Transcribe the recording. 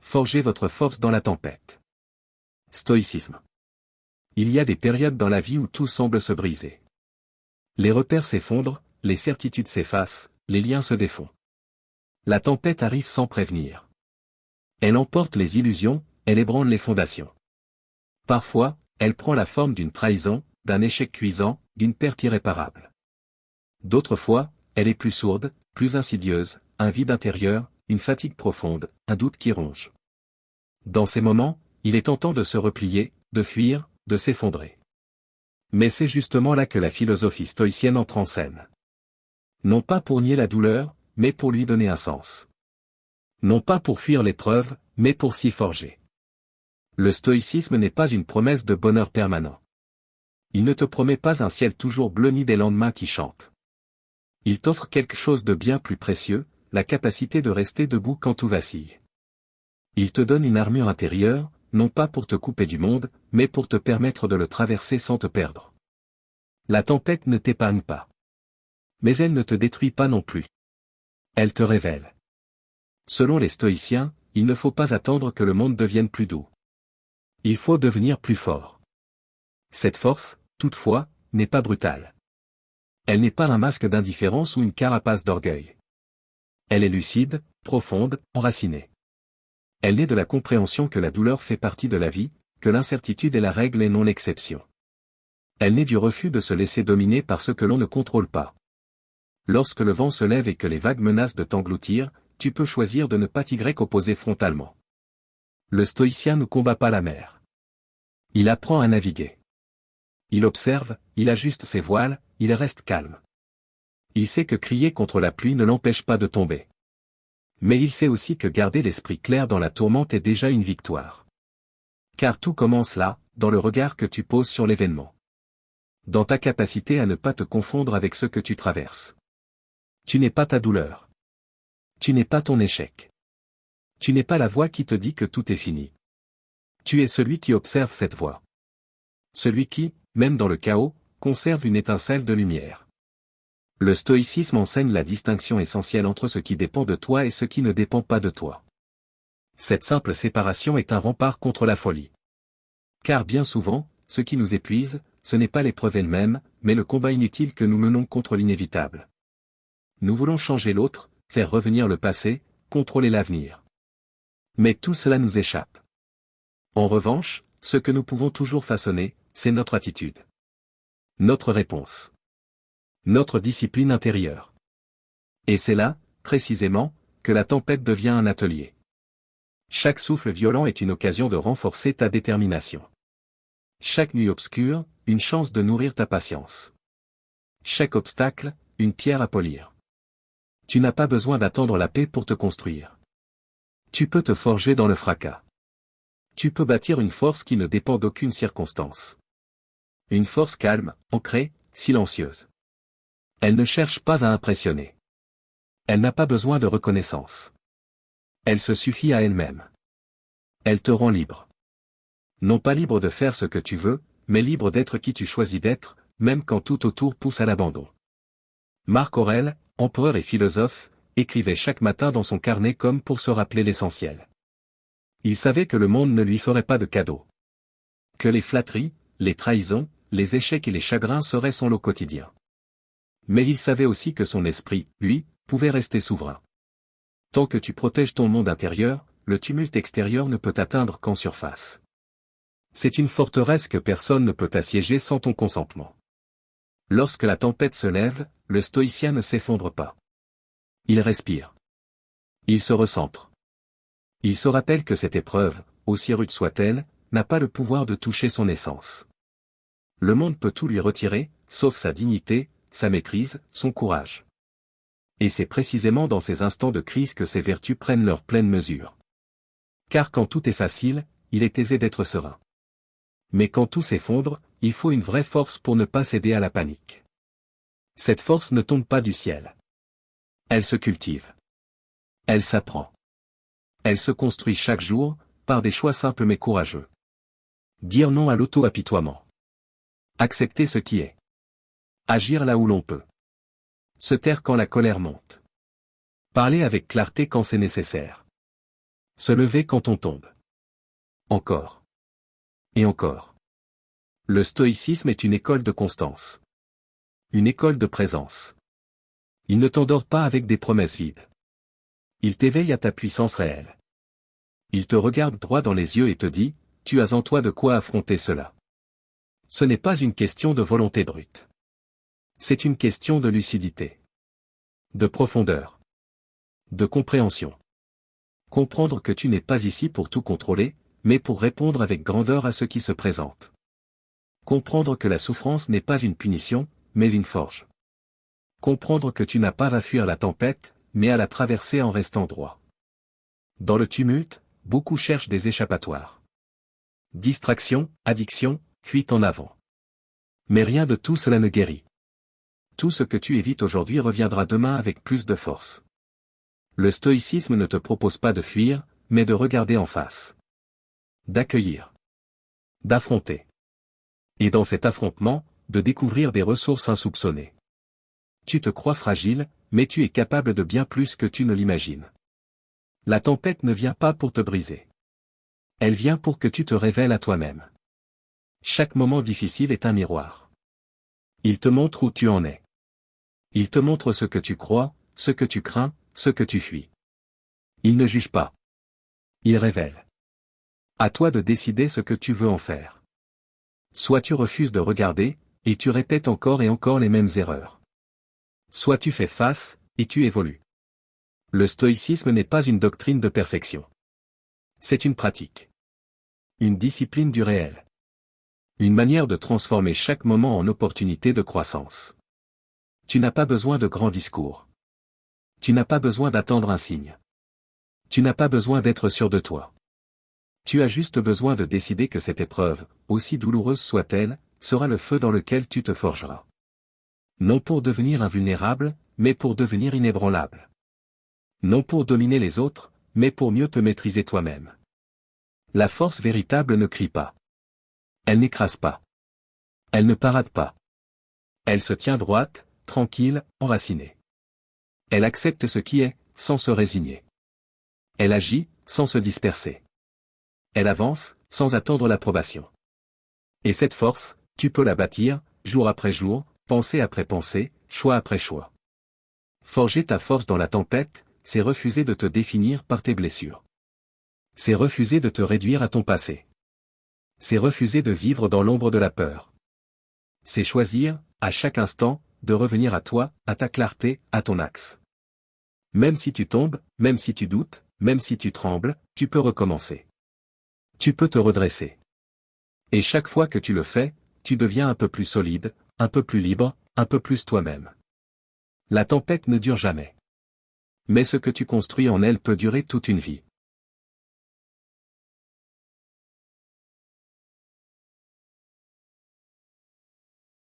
forgez votre force dans la tempête. Stoïcisme. Il y a des périodes dans la vie où tout semble se briser. Les repères s'effondrent, les certitudes s'effacent, les liens se défont. La tempête arrive sans prévenir. Elle emporte les illusions, elle ébranle les fondations. Parfois, elle prend la forme d'une trahison, d'un échec cuisant, d'une perte irréparable. D'autres fois, elle est plus sourde, plus insidieuse, un vide intérieur, une fatigue profonde, un doute qui ronge. Dans ces moments, il est tentant de se replier, de fuir, de s'effondrer. Mais c'est justement là que la philosophie stoïcienne entre en scène. Non pas pour nier la douleur, mais pour lui donner un sens. Non pas pour fuir l'épreuve, mais pour s'y forger. Le stoïcisme n'est pas une promesse de bonheur permanent. Il ne te promet pas un ciel toujours bleu ni des lendemains qui chantent. Il t'offre quelque chose de bien plus précieux, la capacité de rester debout quand tout vacille. Il te donne une armure intérieure, non pas pour te couper du monde, mais pour te permettre de le traverser sans te perdre. La tempête ne t'épargne pas. Mais elle ne te détruit pas non plus. Elle te révèle. Selon les stoïciens, il ne faut pas attendre que le monde devienne plus doux. Il faut devenir plus fort. Cette force, toutefois, n'est pas brutale. Elle n'est pas un masque d'indifférence ou une carapace d'orgueil. Elle est lucide, profonde, enracinée. Elle naît de la compréhension que la douleur fait partie de la vie, que l'incertitude est la règle et non l'exception. Elle naît du refus de se laisser dominer par ce que l'on ne contrôle pas. Lorsque le vent se lève et que les vagues menacent de t'engloutir, tu peux choisir de ne pas opposer frontalement. Le stoïcien ne combat pas la mer. Il apprend à naviguer. Il observe, il ajuste ses voiles, il reste calme. Il sait que crier contre la pluie ne l'empêche pas de tomber. Mais il sait aussi que garder l'esprit clair dans la tourmente est déjà une victoire. Car tout commence là, dans le regard que tu poses sur l'événement. Dans ta capacité à ne pas te confondre avec ce que tu traverses. Tu n'es pas ta douleur. Tu n'es pas ton échec. Tu n'es pas la voix qui te dit que tout est fini. Tu es celui qui observe cette voix. Celui qui, même dans le chaos, conserve une étincelle de lumière. Le stoïcisme enseigne la distinction essentielle entre ce qui dépend de toi et ce qui ne dépend pas de toi. Cette simple séparation est un rempart contre la folie. Car bien souvent, ce qui nous épuise, ce n'est pas l'épreuve elle-même, mais le combat inutile que nous menons contre l'inévitable. Nous voulons changer l'autre, faire revenir le passé, contrôler l'avenir. Mais tout cela nous échappe. En revanche, ce que nous pouvons toujours façonner, c'est notre attitude. Notre réponse. Notre discipline intérieure. Et c'est là, précisément, que la tempête devient un atelier. Chaque souffle violent est une occasion de renforcer ta détermination. Chaque nuit obscure, une chance de nourrir ta patience. Chaque obstacle, une pierre à polir. Tu n'as pas besoin d'attendre la paix pour te construire. Tu peux te forger dans le fracas. Tu peux bâtir une force qui ne dépend d'aucune circonstance. Une force calme, ancrée, silencieuse. Elle ne cherche pas à impressionner. Elle n'a pas besoin de reconnaissance. Elle se suffit à elle-même. Elle te rend libre. Non pas libre de faire ce que tu veux, mais libre d'être qui tu choisis d'être, même quand tout autour pousse à l'abandon. Marc Aurèle, empereur et philosophe, écrivait chaque matin dans son carnet comme pour se rappeler l'essentiel. Il savait que le monde ne lui ferait pas de cadeaux. Que les flatteries, les trahisons, les échecs et les chagrins seraient son lot quotidien. Mais il savait aussi que son esprit, lui, pouvait rester souverain. Tant que tu protèges ton monde intérieur, le tumulte extérieur ne peut atteindre qu'en surface. C'est une forteresse que personne ne peut assiéger sans ton consentement. Lorsque la tempête se lève, le stoïcien ne s'effondre pas. Il respire. Il se recentre. Il se rappelle que cette épreuve, aussi rude soit-elle, n'a pas le pouvoir de toucher son essence. Le monde peut tout lui retirer, sauf sa dignité, sa maîtrise, son courage. Et c'est précisément dans ces instants de crise que ses vertus prennent leur pleine mesure. Car quand tout est facile, il est aisé d'être serein. Mais quand tout s'effondre, il faut une vraie force pour ne pas céder à la panique. Cette force ne tombe pas du ciel. Elle se cultive. Elle s'apprend. Elle se construit chaque jour, par des choix simples mais courageux. Dire non à l'auto-apitoiement. Accepter ce qui est. Agir là où l'on peut. Se taire quand la colère monte. Parler avec clarté quand c'est nécessaire. Se lever quand on tombe. Encore. Et encore. Le stoïcisme est une école de constance. Une école de présence. Il ne t'endort pas avec des promesses vides. Il t'éveille à ta puissance réelle. Il te regarde droit dans les yeux et te dit, tu as en toi de quoi affronter cela. Ce n'est pas une question de volonté brute. C'est une question de lucidité. De profondeur. De compréhension. Comprendre que tu n'es pas ici pour tout contrôler, mais pour répondre avec grandeur à ce qui se présente. Comprendre que la souffrance n'est pas une punition, mais une forge. Comprendre que tu n'as pas à fuir la tempête, mais à la traverser en restant droit. Dans le tumulte, beaucoup cherchent des échappatoires. Distraction, addiction, fuite en avant. Mais rien de tout cela ne guérit. Tout ce que tu évites aujourd'hui reviendra demain avec plus de force. Le stoïcisme ne te propose pas de fuir, mais de regarder en face. D'accueillir. D'affronter. Et dans cet affrontement, de découvrir des ressources insoupçonnées. Tu te crois fragile, mais tu es capable de bien plus que tu ne l'imagines. La tempête ne vient pas pour te briser. Elle vient pour que tu te révèles à toi-même. Chaque moment difficile est un miroir. Il te montre où tu en es. Il te montre ce que tu crois, ce que tu crains, ce que tu fuis. Il ne juge pas. Il révèle. À toi de décider ce que tu veux en faire. Soit tu refuses de regarder, et tu répètes encore et encore les mêmes erreurs. Soit tu fais face, et tu évolues. Le stoïcisme n'est pas une doctrine de perfection. C'est une pratique. Une discipline du réel. Une manière de transformer chaque moment en opportunité de croissance. Tu n'as pas besoin de grands discours. Tu n'as pas besoin d'attendre un signe. Tu n'as pas besoin d'être sûr de toi. Tu as juste besoin de décider que cette épreuve, aussi douloureuse soit-elle, sera le feu dans lequel tu te forgeras. Non pour devenir invulnérable, mais pour devenir inébranlable. Non pour dominer les autres, mais pour mieux te maîtriser toi-même. La force véritable ne crie pas. Elle n'écrase pas. Elle ne parade pas. Elle se tient droite, tranquille, enracinée. Elle accepte ce qui est, sans se résigner. Elle agit, sans se disperser. Elle avance, sans attendre l'approbation. Et cette force, tu peux la bâtir, jour après jour, pensée après pensée, choix après choix. Forger ta force dans la tempête, c'est refuser de te définir par tes blessures. C'est refuser de te réduire à ton passé. C'est refuser de vivre dans l'ombre de la peur. C'est choisir, à chaque instant, de revenir à toi, à ta clarté, à ton axe. Même si tu tombes, même si tu doutes, même si tu trembles, tu peux recommencer. Tu peux te redresser. Et chaque fois que tu le fais, tu deviens un peu plus solide, un peu plus libre, un peu plus toi-même. La tempête ne dure jamais. Mais ce que tu construis en elle peut durer toute une vie.